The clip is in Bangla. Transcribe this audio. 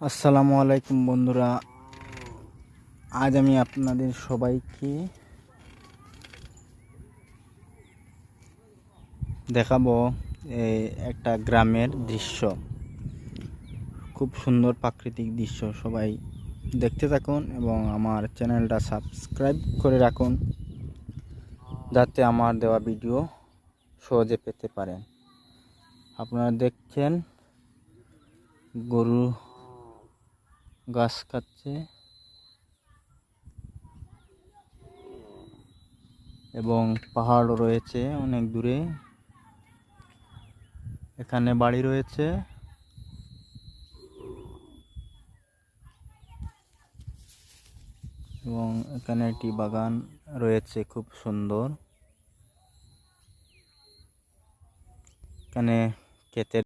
আসসালামু আলাইকুম বন্ধুরা, আজ আমি আপনাদের সবাইকে দেখাবো একটা গ্রামের দৃশ্য। খুব সুন্দর প্রাকৃতিক দৃশ্য। সবাই দেখতে থাকুন এবং আমার চ্যানেলটা সাবস্ক্রাইব করে রাখুন, যাতে আমার দেওয়া ভিডিও সহজে পেতে পারেন। আপনারা দেখছেন গরু ঘাস খাচ্ছে এবং পাহাড়ও রয়েছে অনেক দূরে। এখানে বাড়ি রয়েছে এবং এখানে একটি বাগান রয়েছে খুব সুন্দর। এখানে ক্ষেতের